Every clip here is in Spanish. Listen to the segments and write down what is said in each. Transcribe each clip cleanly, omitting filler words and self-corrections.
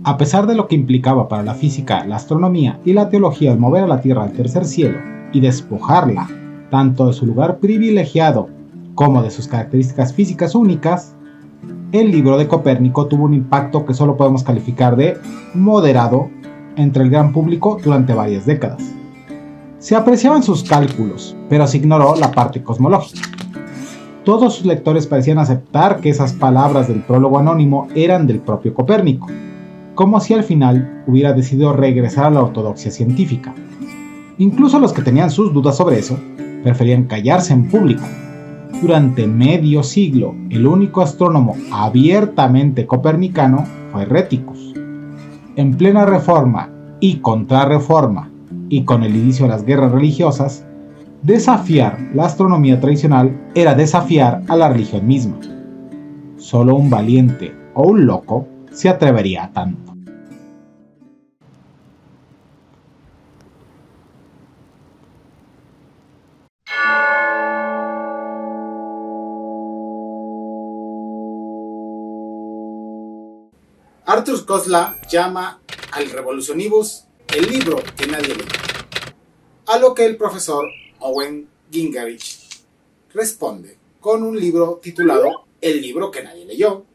A pesar de lo que implicaba para la física, la astronomía y la teología el mover a la Tierra al tercer cielo y despojarla tanto de su lugar privilegiado como de sus características físicas únicas, el libro de Copérnico tuvo un impacto que solo podemos calificar de moderado entre el gran público durante varias décadas. Se apreciaban sus cálculos, pero se ignoró la parte cosmológica. Todos sus lectores parecían aceptar que esas palabras del prólogo anónimo eran del propio Copérnico, como si al final hubiera decidido regresar a la ortodoxia científica. Incluso los que tenían sus dudas sobre eso, preferían callarse en público. Durante medio siglo, el único astrónomo abiertamente copernicano fue Réticus. En plena reforma y contrarreforma, y con el inicio de las guerras religiosas, desafiar la astronomía tradicional era desafiar a la religión misma. Solo un valiente o un loco se atrevería a tanto. Arthur Koestler llama al Revolutionibus el libro que nadie leyó, a lo que el profesor Owen Gingerich responde con un libro titulado El libro que nadie leyó,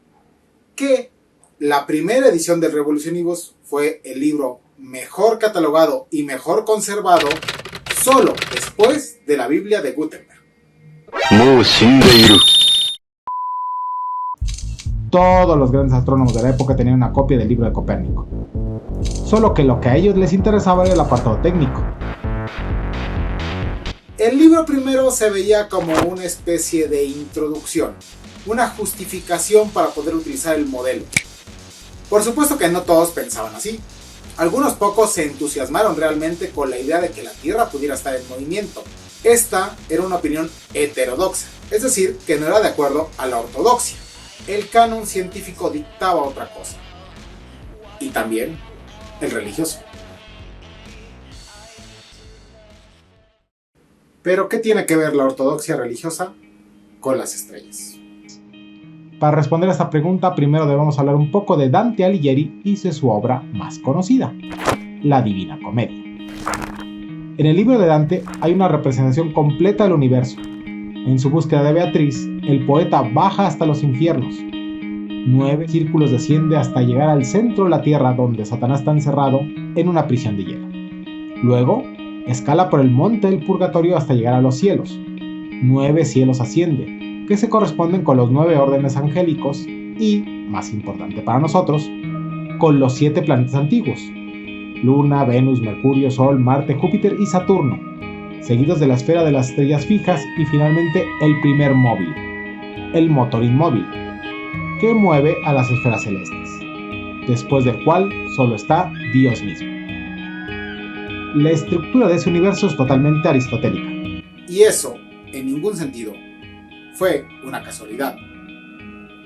que la primera edición del Revolutionibus fue el libro mejor catalogado y mejor conservado solo después de la Biblia de Gutenberg. Todos los grandes astrónomos de la época tenían una copia del libro de Copérnico, solo que lo que a ellos les interesaba era el apartado técnico. El libro primero se veía como una especie de introducción, una justificación para poder utilizar el modelo. Por supuesto que no todos pensaban así. Algunos pocos se entusiasmaron realmente con la idea de que la Tierra pudiera estar en movimiento. Esta era una opinión heterodoxa, es decir, que no era de acuerdo a la ortodoxia. El canon científico dictaba otra cosa. Y también el religioso. Pero ¿qué tiene que ver la ortodoxia religiosa con las estrellas? Para responder a esta pregunta, primero debemos hablar un poco de Dante Alighieri y de su obra más conocida, la Divina Comedia. En el libro de Dante hay una representación completa del universo. En su búsqueda de Beatriz, el poeta baja hasta los infiernos. 9 círculos desciende hasta llegar al centro de la tierra, donde Satanás está encerrado en una prisión de hielo. Luego, escala por el monte del purgatorio hasta llegar a los cielos. 9 cielos asciende, que se corresponden con los 9 órdenes angélicos y, más importante para nosotros, con los 7 planetas antiguos: Luna, Venus, Mercurio, Sol, Marte, Júpiter y Saturno, seguidos de la esfera de las estrellas fijas y finalmente el primer móvil, el motor inmóvil, que mueve a las esferas celestes, después del cual solo está Dios mismo. La estructura de ese universo es totalmente aristotélica. Y eso, en ningún sentido, fue una casualidad.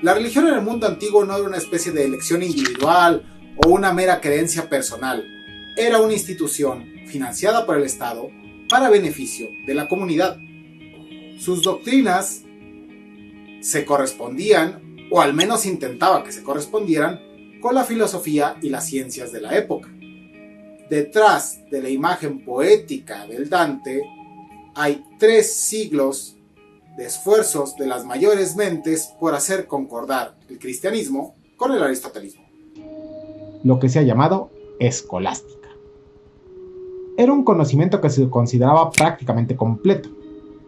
La religión en el mundo antiguo no era una especie de elección individual o una mera creencia personal. Era una institución financiada por el Estado para beneficio de la comunidad. Sus doctrinas se correspondían, o al menos intentaba que se correspondieran, con la filosofía y las ciencias de la época. Detrás de la imagen poética del Dante hay 3 siglos de esfuerzos de las mayores mentes por hacer concordar el cristianismo con el aristotelismo. Lo que se ha llamado escolástica. Era un conocimiento que se consideraba prácticamente completo.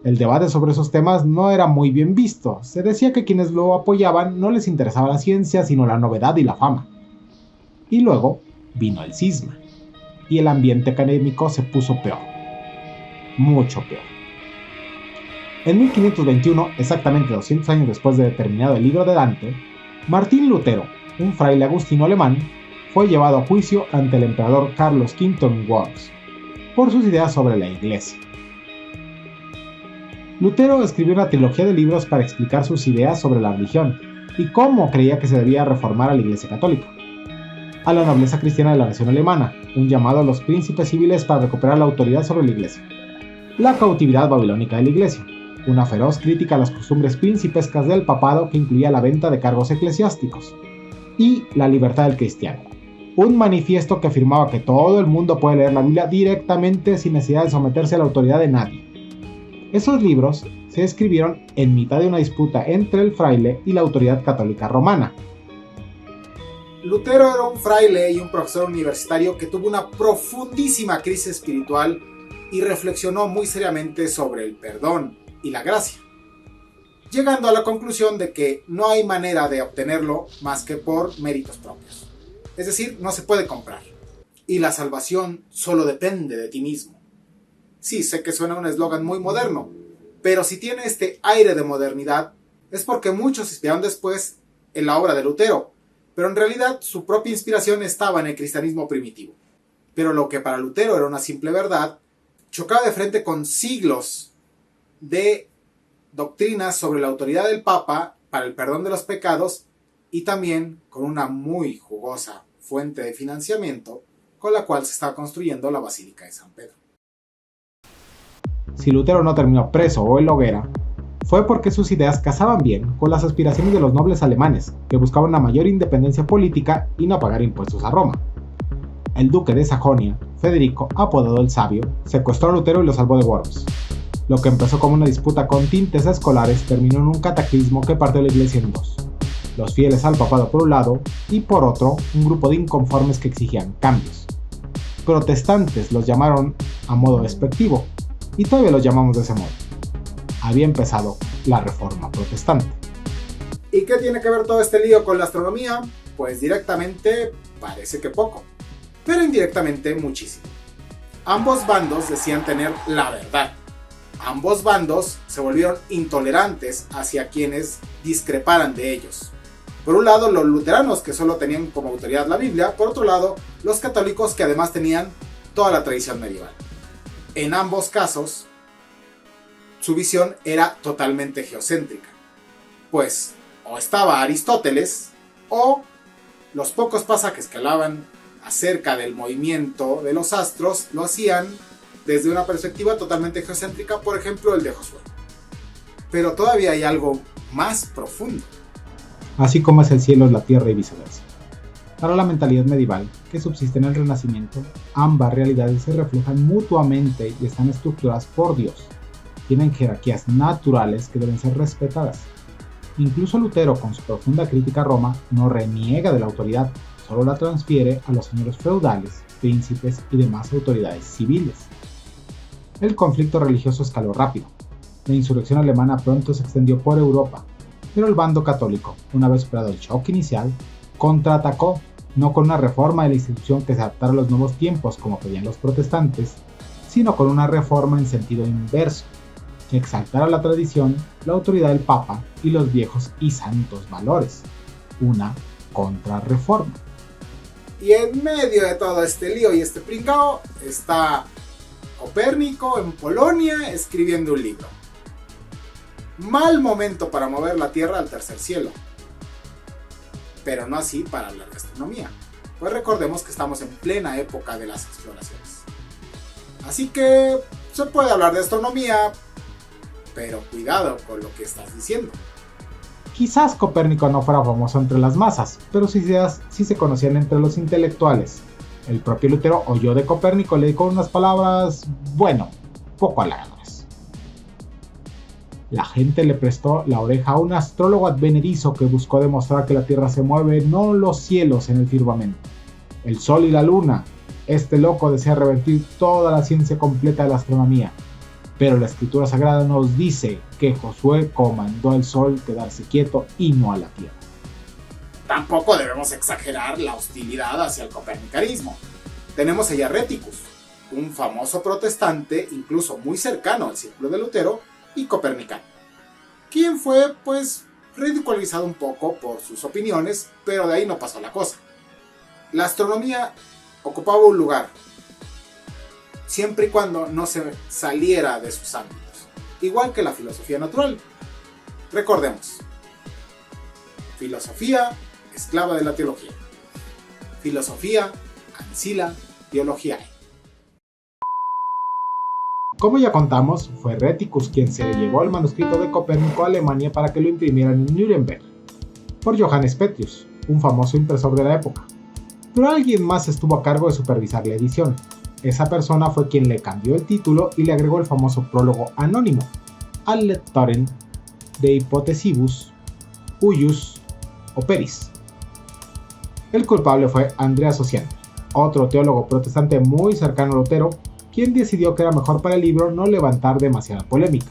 El debate sobre esos temas no era muy bien visto. Se decía que quienes lo apoyaban no les interesaba la ciencia, sino la novedad y la fama. Y luego vino el cisma, y el ambiente académico se puso peor. Mucho peor. En 1521, exactamente 200 años después de terminado el libro de Dante, Martín Lutero, un fraile agustino alemán, fue llevado a juicio ante el emperador Carlos V Worms por sus ideas sobre la Iglesia. Lutero escribió una trilogía de libros para explicar sus ideas sobre la religión y cómo creía que se debía reformar a la Iglesia Católica. A la nobleza cristiana de la nación alemana, un llamado a los príncipes civiles para recuperar la autoridad sobre la Iglesia. La cautividad babilónica de la Iglesia, una feroz crítica a las costumbres principescas del papado que incluía la venta de cargos eclesiásticos, y la libertad del cristiano, un manifiesto que afirmaba que todo el mundo puede leer la Biblia directamente sin necesidad de someterse a la autoridad de nadie. Esos libros se escribieron en mitad de una disputa entre el fraile y la autoridad católica romana. Lutero era un fraile y un profesor universitario que tuvo una profundísima crisis espiritual y reflexionó muy seriamente sobre el perdón y la gracia, llegando a la conclusión de que no hay manera de obtenerlo más que por méritos propios. Es decir, no se puede comprar. Y la salvación solo depende de ti mismo. Sí, sé que suena un eslogan muy moderno, pero si tiene este aire de modernidad es porque muchos se inspiraron después en la obra de Lutero, pero en realidad su propia inspiración estaba en el cristianismo primitivo. Pero lo que para Lutero era una simple verdad, chocaba de frente con siglos de doctrinas sobre la autoridad del Papa para el perdón de los pecados y también con una muy jugosa fuente de financiamiento con la cual se estaba construyendo la Basílica de San Pedro. Si Lutero no terminó preso o en la hoguera, fue porque sus ideas casaban bien con las aspiraciones de los nobles alemanes, que buscaban una mayor independencia política y no pagar impuestos a Roma. El duque de Sajonia, Federico, apodado el Sabio, secuestró a Lutero y lo salvó de Worms. Lo que empezó como una disputa con tintes escolares terminó en un cataclismo que partió la iglesia en dos. Los fieles al papado por un lado y por otro un grupo de inconformes que exigían cambios. Protestantes los llamaron a modo despectivo y todavía los llamamos de ese modo. Había empezado la Reforma Protestante. ¿Y qué tiene que ver todo este lío con la astronomía? Pues directamente parece que poco, pero indirectamente muchísimo. Ambos bandos decían tener la verdad. Ambos bandos se volvieron intolerantes hacia quienes discreparan de ellos. Por un lado, los luteranos, que solo tenían como autoridad la Biblia. Por otro lado, los católicos, que además tenían toda la tradición medieval. En ambos casos, su visión era totalmente geocéntrica. Pues, o estaba Aristóteles, o los pocos pasajes que hablaban acerca del movimiento de los astros lo hacían desde una perspectiva totalmente geocéntrica, por ejemplo el de Josué. Pero todavía hay algo más profundo. Así como es el cielo, la tierra y viceversa. Para la mentalidad medieval que subsiste en el Renacimiento, ambas realidades se reflejan mutuamente y están estructuradas por Dios. Tienen jerarquías naturales que deben ser respetadas. Incluso Lutero, con su profunda crítica a Roma, no reniega de la autoridad, solo la transfiere a los señores feudales, príncipes y demás autoridades civiles. El conflicto religioso escaló rápido. La insurrección alemana pronto se extendió por Europa, pero el bando católico, una vez superado el shock inicial, contraatacó, no con una reforma de la institución que se adaptara a los nuevos tiempos como pedían los protestantes, sino con una reforma en sentido inverso, que exaltara la tradición, la autoridad del Papa y los viejos y santos valores, una contrarreforma. Y en medio de todo este lío y este pringao está Copérnico en Polonia escribiendo un libro. Mal momento para mover la Tierra al tercer cielo. Pero no así para hablar de astronomía, pues recordemos que estamos en plena época de las exploraciones. Así que se puede hablar de astronomía, pero cuidado con lo que estás diciendo. Quizás Copérnico no fuera famoso entre las masas, pero sus ideas sí se conocían entre los intelectuales. El propio Lutero oyó de Copérnico y le dijo unas palabras, poco halagadoras. La gente le prestó la oreja a un astrólogo advenedizo que buscó demostrar que la Tierra se mueve, no los cielos en el firmamento, el Sol y la Luna. Este loco desea revertir toda la ciencia completa de la astronomía, pero la Escritura Sagrada nos dice que Josué comandó al Sol quedarse quieto y no a la Tierra. Tampoco debemos exagerar la hostilidad hacia el copernicanismo. Tenemos a Heréticus, un famoso protestante, incluso muy cercano al círculo de Lutero, y copernicano, quien fue ridiculizado un poco por sus opiniones, pero de ahí no pasó la cosa. La astronomía ocupaba un lugar, siempre y cuando no se saliera de sus ámbitos, igual que la filosofía natural. Recordemos, filosofía, esclava de la teología. Filosofía, ancila, teología. Como ya contamos, fue Heréticus quien se llevó el manuscrito de Copérnico a Alemania para que lo imprimieran en Nuremberg, por Johannes Petrus, un famoso impresor de la época. pero alguien más estuvo a cargo de supervisar la edición. Esa persona fue quien le cambió el título y le agregó el famoso prólogo anónimo, Ad lectorem de Hypotesibus, Huius Operis. El culpable fue Andreas Ossian, otro teólogo protestante muy cercano a Lutero, quien decidió que era mejor para el libro no levantar demasiada polémica.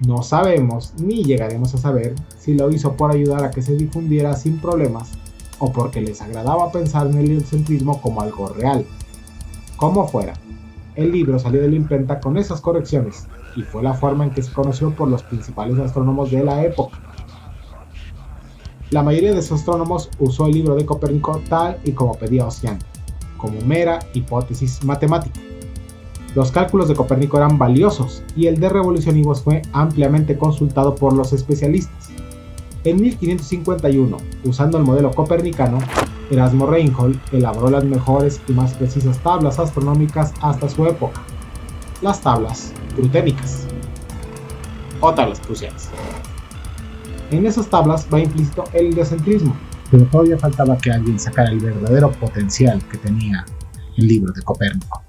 No sabemos ni llegaremos a saber si lo hizo por ayudar a que se difundiera sin problemas o porque les agradaba pensar en el heliocentrismo como algo real. Como fuera, el libro salió de la imprenta con esas correcciones y fue la forma en que se conoció por los principales astrónomos de la época. La mayoría de esos astrónomos usó el libro de Copérnico tal y como pedía Ossian, como mera hipótesis matemática. Los cálculos de Copérnico eran valiosos y el de Revolutionibus fue ampliamente consultado por los especialistas. En 1551, usando el modelo copernicano, Erasmo Reinhold elaboró las mejores y más precisas tablas astronómicas hasta su época, las tablas pruténicas o tablas prusianas. En esas tablas va implícito el heliocentrismo, pero todavía faltaba que alguien sacara el verdadero potencial que tenía el libro de Copérnico.